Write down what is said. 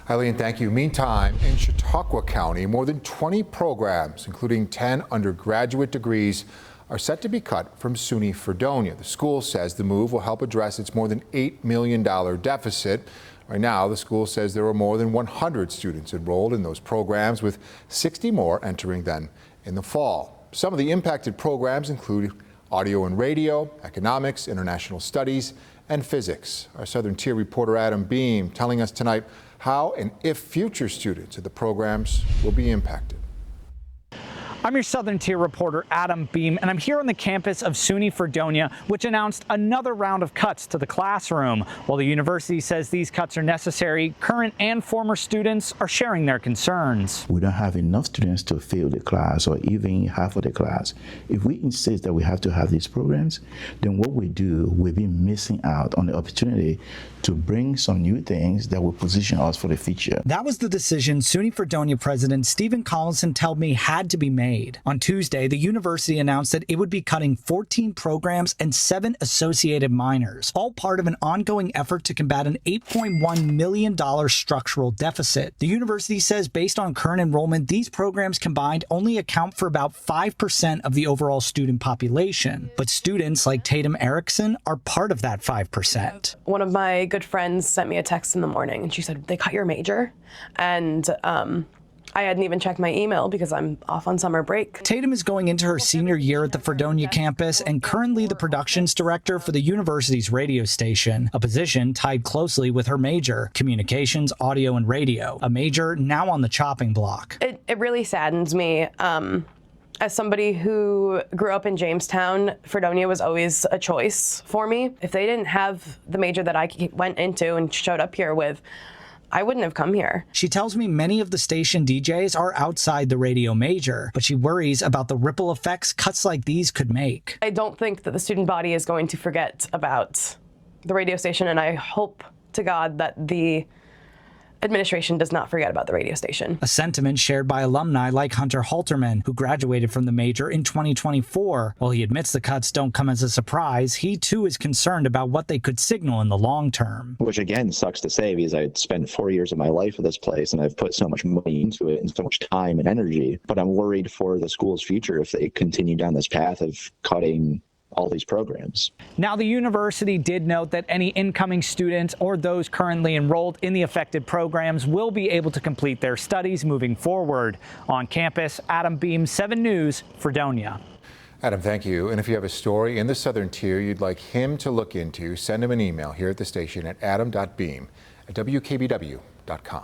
Eileen, thank you. Meantime, in Chautauqua County, more than 20 programs, including 10 undergraduate degrees, are set to be cut from SUNY Fredonia. The school says the move will help address its more than $8 million deficit. Right now, the school says there are more than 100 students enrolled in those programs, with 60 more entering then in the fall. Some of the impacted programs include audio and radio, economics, international studies, and physics. Our Southern Tier reporter Adam Beam telling us tonight how and if future students at the programs will be impacted. I'm your Southern Tier reporter, Adam Beam, and I'm here on the campus of SUNY Fredonia, which announced another round of cuts to the classroom. While the university says these cuts are necessary, current and former students are sharing their concerns. We don't have enough students to fill the class or even half of the class. If we insist that we have to have these programs, then what we do, we'll be missing out on the opportunity to bring some new things that will position us for the future. That was the decision SUNY Fredonia President Stephen Collinson told me had to be made. On Tuesday, the university announced that it would be cutting 14 programs and 7 associated minors, all part of an ongoing effort to combat an $8.1 million structural deficit. The university says based on current enrollment, these programs combined only account for about 5% of the overall student population. But students like Tatum Erickson are part of that 5%. One of my good friends sent me a text in the morning and she said, "They cut your major?" And I hadn't even checked my email because I'm off on summer break. Tatum is going into her senior year at the Fredonia campus and currently the productions director for the university's radio station, a position tied closely with her major, communications, audio, and radio, a major now on the chopping block. It really saddens me. As somebody who grew up in Jamestown, Fredonia was always a choice for me. If they didn't have the major that I went into and showed up here with, I wouldn't have come here. She tells me many of the station DJs are outside the radio major, but she worries about the ripple effects cuts like these could make. I don't think that the student body is going to forget about the radio station, and I hope to God that the administration does not forget about the radio station. A sentiment shared by alumni like Hunter Halterman, who graduated from the major in 2024. While he admits the cuts don't come as a surprise, he too is concerned about what they could signal in the long term. Which again sucks to say because I spent 4 years of my life at this place and I've put so much money into it and so much time and energy. But I'm worried for the school's future if they continue down this path of cutting all these programs. Now, the university did note that any incoming students or those currently enrolled in the affected programs will be able to complete their studies moving forward. On campus, Adam Beam, 7 News, Fredonia. Adam, thank you. And if you have a story in the Southern Tier you'd like him to look into, send him an email here at the station at adam.beam@wkbw.com.